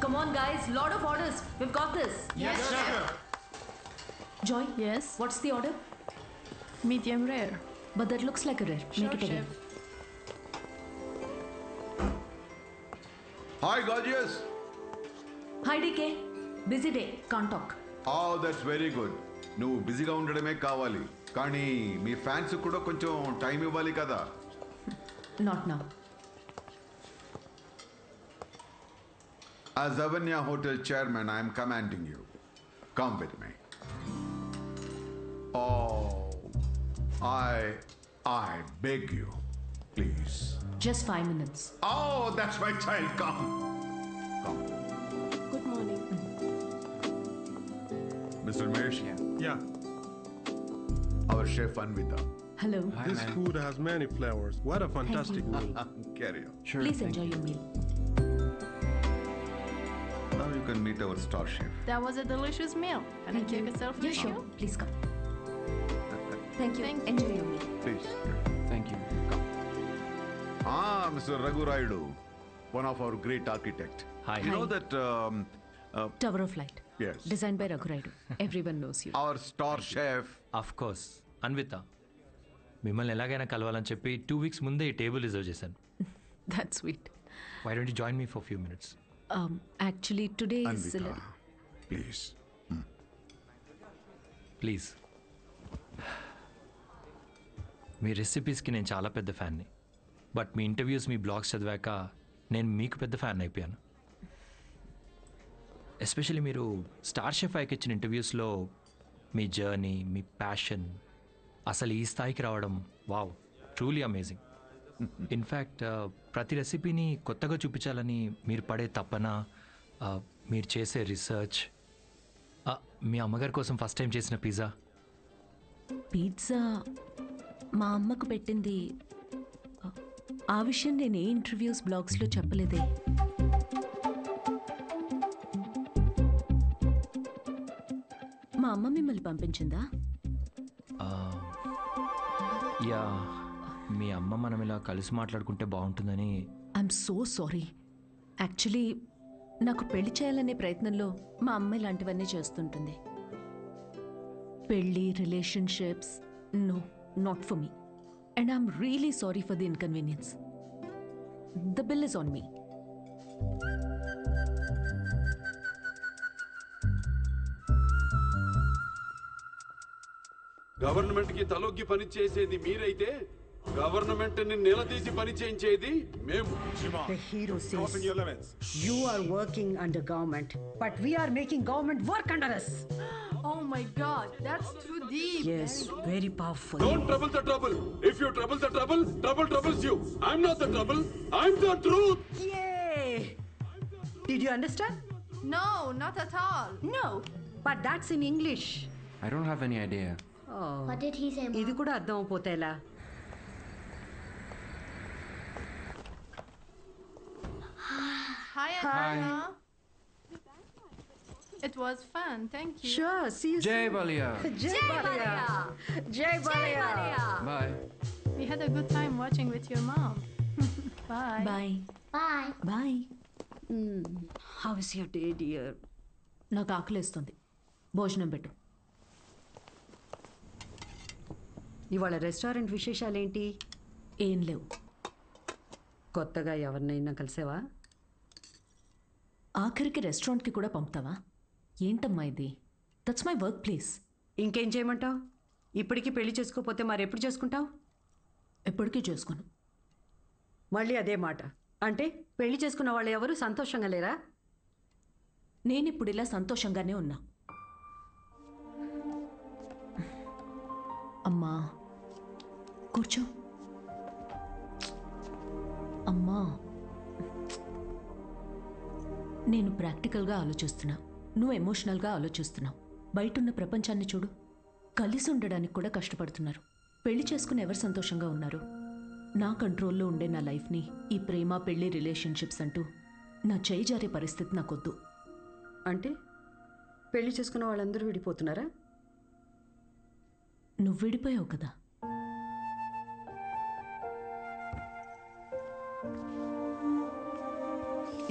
Come on, guys. Lot of orders. We've got this. Yes, chef. Joy. Yes. What's the order? Medium rare. But that looks like a rare. Sure, Make it again. chef. Hi, gorgeous. Hi, DK. Busy day. Can't talk. Oh, that's very good. నువ్వు బిజీగా ఉండడమే కావాలి, కానీ మీ fans కూడా కొంచెం time ఇవ్వాలి కదా. Not now. As Avanya Hotel chairman, I am commanding you. Come with me. Oh, I beg you, please. Just 5 minutes. Oh, that's my child. Come. Good morning. Mr. Mesh, Yeah. our chef Anvita. Hello. This food has many flavors. What a fantastic meal. Carry on. Sure. Please enjoy your meal. Now you can meet our star chef. That was a delicious meal. Can I take a selfie Yeah, with sure. you? Please come. Thank you. Thank you. Enjoy your meal. Please. Thank you. Mr. Raghu Raidu, one of our great architect. Hi. You know Hi. that Tower of Light. yes, Designed by Raghu Raidu. Everyone knows you. our star chef. Of course Anvita, మిమ్మల్ని ఎలాగైనా కలవాలని చెప్పి 2 weeks ముందే ఈ table reserve చేశాను. That's sweet. Why don't you join me for few minutes? Actually, today is... Anvita, please. Please. మీ రెసిపీస్కి నేను చాలా పెద్ద ఫ్యాన్ని, బట్ మీ ఇంటర్వ్యూస్, మీ బ్లాగ్స్ చదివాక నేను మీకు పెద్ద ఫ్యాన్ అయిపోయాను. ఎస్పెషల్లీ మీరు స్టార్ షెఫ్ ఐకి ఇచ్చిన ఇంటర్వ్యూస్లో మీ జర్నీ, మీ ప్యాషన్, అసలు ఈ స్థాయికి రావడం, వావ్, ట్రూలీ అమేజింగ్. ఇన్ఫ్యాక్ట్ ప్రతి రెసిపీని కొత్తగా చూపించాలని మీరు పడే తపన, మీరు చేసే రీసెర్చ్, మీ అమ్మగారి కోసం ఫస్ట్ టైం చేసిన పిజ్జా. పిజ్జా మా అమ్మకు పెట్టింది. ఆ విషయం నేను ఏ ఇంటర్వ్యూస్ బ్లాగ్స్లో చెప్పలేదే. మా అమ్మ మిమ్మల్ని పంపించిందా? యా, మీ అమ్మ మనం ఇలా కలిసి మాట్లాడుకుంటే బాగుంటుందని. I'm so sorry. యాక్చువల్లీ నాకు పెళ్లి చేయాలనే ప్రయత్నంలో మా అమ్మ ఇలాంటివన్నీ చేస్తుంటుంది. పెళ్ళి, relationships, no, not for me. And I'm really sorry for the inconvenience. The bill is on me. Government కి తలొగ్గి పని చేసేది మీరైతే గవర్నమెంట్ ని నిలదీసి పని చేయించేది మేము. The hero Crossing says your limits. you are working under government, but we are making government work under us. Oh my God, that's too deep. Yes, very powerful. Don't trouble the trouble. If you trouble the trouble, trouble troubles you. I'm not the trouble. I'm the truth. Yay! Did you understand? No, not at all. No, but that's in English. I don't have any idea. Oh, What did he say, Mom? ఇది కూడా అర్థం అయిపోతే ఎలా? Hi, Anna. It was fun. Thank you. Sure, see you Jai soon. Balia. Jai Balia. Jai Balia. Bye. We had a good time watching with your mom. Bye. Bye Bye. Bye. How is your day, dear? నాకు ఆకలేస్తుంది. భోజనం పెట్టు. ఇవాళ restaurant విశేషాలేంటి? ఏం లేవు. కొత్తగా ఎవరినైనా కలిసావా? ఆఖరికి రెస్టారెంట్కి కూడా పంపుతావా? ఏంటమ్మా ఇది? That's my work place. ఇంకేం చేయమంటావు? ఇప్పటికీ పెళ్లి చేసుకోకపోతే మరి ఎప్పుడు చేసుకుంటావు? ఎప్పటికీ చేసుకోను. మళ్ళీ అదే మాట. అంటే పెళ్లి చేసుకున్న వాళ్ళు ఎవరు సంతోషంగా లేరా? నేనిప్పుడు ఇలా సంతోషంగానే ఉన్నా. అమ్మా కూర్చో. అమ్మా, నేను ప్రాక్టికల్గా ఆలోచిస్తున్నా, నువ్వు ఎమోషనల్గా ఆలోచిస్తున్నావు. బయటున్న ప్రపంచాన్ని చూడు. కలిసి ఉండడానికి కూడా కష్టపడుతున్నారు. పెళ్లి చేసుకుని ఎవరు సంతోషంగా ఉన్నారు? నా కంట్రోల్లో ఉండే నా లైఫ్ని ఈ ప్రేమ, పెళ్లి, రిలేషన్షిప్స్ అంటూ నా చేయి జారే పరిస్థితి నాకొద్దు. అంటే పెళ్లి చేసుకున్న వాళ్ళందరూ విడిపోతున్నారా? నువ్వు విడిపోయావు కదా.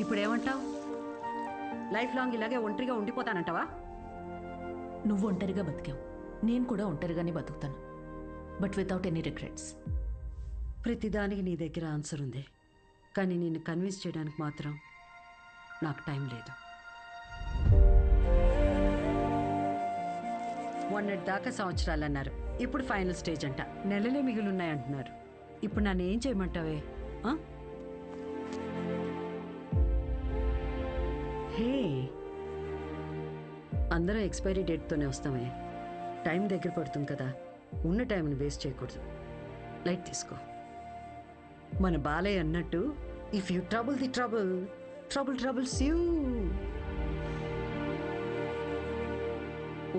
ఇప్పుడేమంటావు? లైఫ్ లాంగ్ ఇలాగే ఒంటరిగా ఉండిపోతానంటావా? నువ్వు ఒంటరిగా బతికావు, నేను కూడా ఒంటరిగానే బతుకుతాను, బట్ వితౌట్ ఎనీ రిగ్రెట్స్. ప్రతిదానికి నీ దగ్గర ఆన్సర్ ఉంది, కానీ నిన్ను కన్విన్స్ చేయడానికి మాత్రం నాకు టైం లేదు. మొన్నటి దాకా సంవత్సరాలు అన్నారు, ఇప్పుడు ఫైనల్ స్టేజ్ అంట. నెలలే మిగులున్నాయంటున్నారు. ఇప్పుడు నన్ను ఏం చేయమంటావే? ఆ? హే, అందరూ ఎక్స్పైరీ డేట్తోనే వస్తామే. టైం దగ్గర పడుతుంది కదా, ఉన్న టైంని వేస్ట్ చేయకూడదు. లైట్ తీసుకో. మన బాలయ్య అన్నట్టు, if you trouble the trouble, trouble troubles you.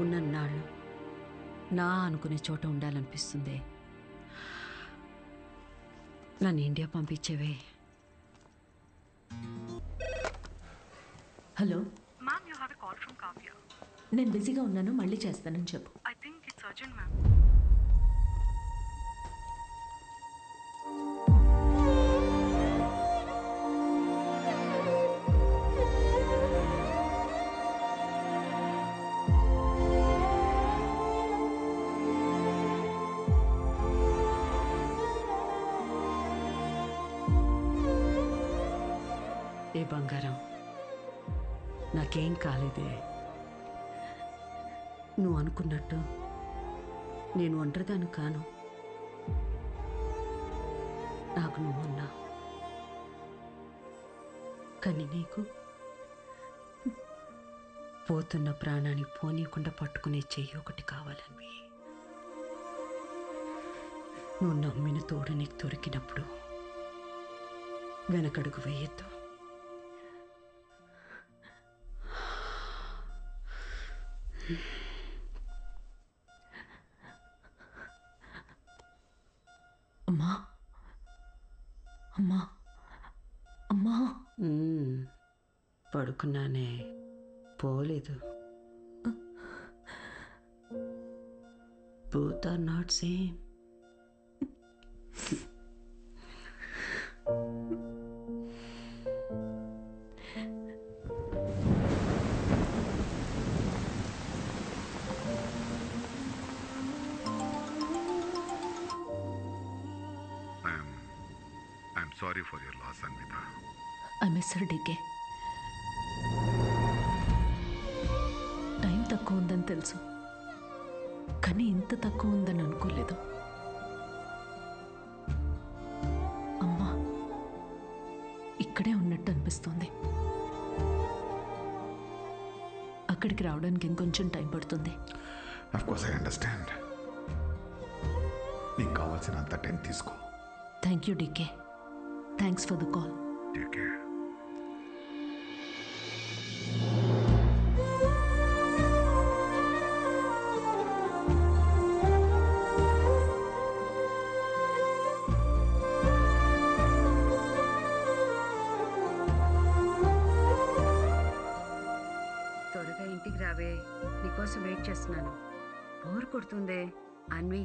ఉన్నన్నాళ్ళు నా అనుకునే చోట ఉండాలనిపిస్తుంది. నన్ను ఇండియా పంపించేవే. Hello, Ma'am, you have a call from Kavya. నేను బిజీగా ఉన్నాను, మళ్ళీ చేస్తానని చెప్పు. I think it's urgent, ma'am. ఏ బంగారం, నాకేం కాలేదే. నువ్వు అనుకున్నట్టు నేను ఒంటరిదాన్ని కాను. నాకు నువ్వున్నా, కానీ నీకు పోతున్న ప్రాణాన్ని పోనీయకుండా పట్టుకునే చెయ్యి ఒకటి కావాలని. నువ్వు నమ్మిన తోడు నీకు దొరికినప్పుడు వెనకడుగు వేయొద్దు. అమ్మా, అమ్మా, అమ్మా. పడుకున్నానే, పోలేదు. Both are not same. I'm sorry for your loss, Anvita. I miss her DK. టైం తక్కువ ఉందని తెలుసు, కానీ ఇంత తక్కువ ఉందని అనుకోలేదు. అమ్మా ఇక్కడే ఉన్నట్టు అనిపిస్తుంది. అక్కడికి రావడానికి ఇంకొంచెం టైం పడుతుంది. Of course, I understand. నీకు కావాల్సినంత టైం తీసుకో. Thank you DK. Thanks for the call. Take care. త్వరగా ఇంటికి రావే, నీకోసం వెయిట్ చేస్తున్నాను. బోర్ కొడుతుందే. అన్వి,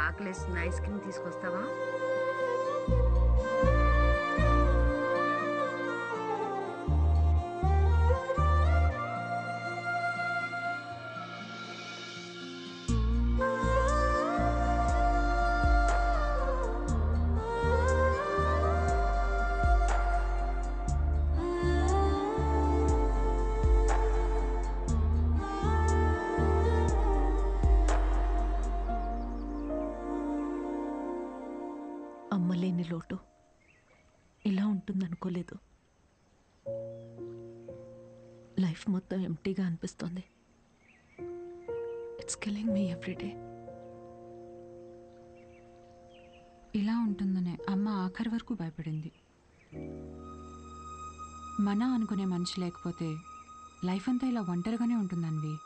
ఆకలేసిన ఐస్ క్రీమ్ తీసుకొస్తావా? అమ్మలేని లోటు ఇలా ఉంటుందనుకోలేదు. లైఫ్ మొత్తం ఎంటీగా అనిపిస్తుంది. It's killing me everyday. ఇలా ఉంటుందనే అమ్మ ఆఖరి వరకు భయపడింది. మన అనుకునే మనిషి లేకపోతే లైఫ్ అంతా ఇలా ఒంటరిగానే ఉంటుందన్వి.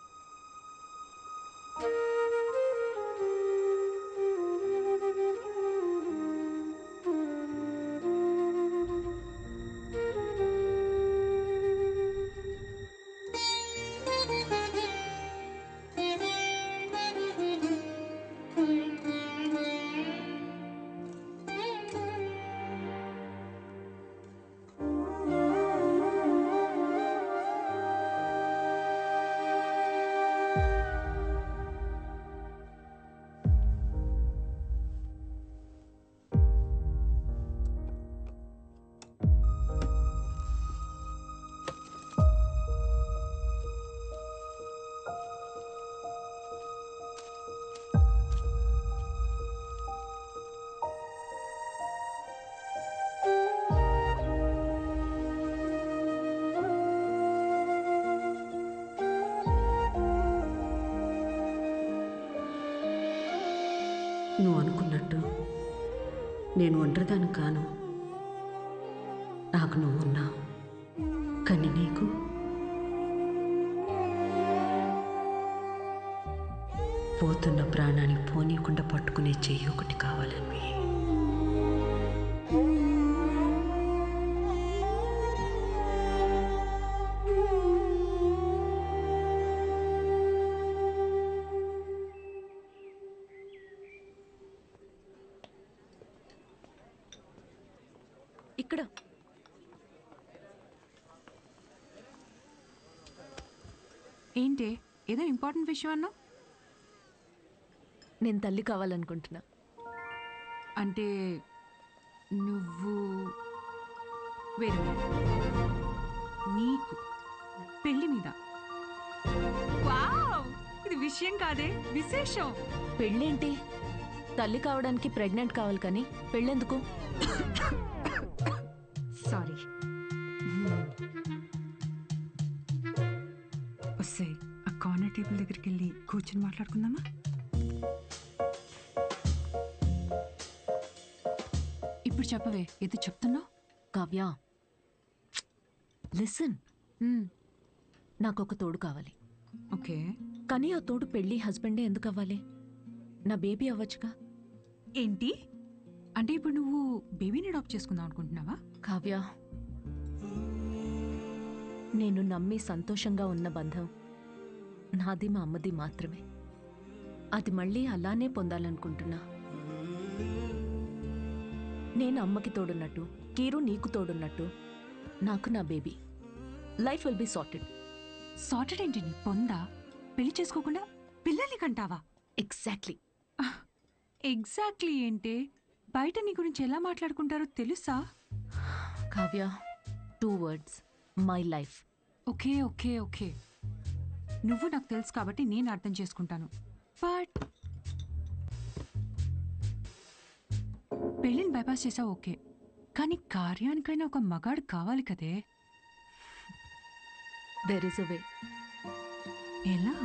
నేను ఒంటరిదాన్ని కాను. నాకు నువ్వు ఉన్నావు, కానీ నీకు పోతున్న ప్రాణాన్ని పోనీయకుండా పట్టుకునే చెయ్యి ఒకటి కావాలని. ఇక్కడ ఏంటి ఏదో ఇంపార్టెంట్ విషయం అన్నావు? నేను తల్లి కావాలనుకుంటున్నా. అంటే నువ్వు వేరే నీకు పెళ్లి మీద. వావ్, ఇది విషయం కాదే, విశేషం. పెళ్ళేంటి? తల్లి కావడానికి ప్రెగ్నెంట్ కావాలి కానీ పెళ్ళెందుకు? సారీ. వస్తే ఆ కార్నర్ టేబుల్ దగ్గరికి వెళ్ళి కూర్చొని మాట్లాడుకుందామా? ఇప్పుడు చెప్పవే, ఏదో చెప్తున్నావు. కావ్య, లిసన్. నాకు ఒక తోడు కావాలి. ఓకే, కానీ ఆ తోడు పెళ్ళి హస్బెండే ఎందుకు అవ్వాలి? నా బేబీ అవ్వచ్చుగా. ఏంటి అంటే ఇప్పుడు నువ్వు బేబీని అడాప్ట్ చేసుకుందాం అనుకుంటున్నావా? కావ్య, నేను నమ్మి సంతోషంగా ఉన్న బంధం నాది మా అమ్మది మాత్రమే. అది మళ్ళీ అలానే పొందాలనుకుంటున్నా. నేను అమ్మకి తోడున్నట్టు, కీరు నీకు తోడున్నట్టు, నాకు నా baby. Life will be sorted. Sorted ఏంటి నీ పొందా? పెళ్లి చేసుకోకుండా పిల్లల్ని కంటావా? ఎగ్జాక్ట్లీ. ఎగ్జాక్ట్లీ ఏంటే? బయట నీ గురించి ఎలా మాట్లాడుకుంటారో తెలుసా? Kavya, 2 words, my life. Okay okay okay, నువ్వు నాకు తెలుసు కాబట్టి నేను అర్థం చేసుకుంటాను. బట్ పెళ్ళిని బైపాస్ చేసావు ఓకే, కానీ కార్యానికైనా ఒక మగాడు కావాలి కదే. దెర్ ఇస్ అ వే. ఎలా?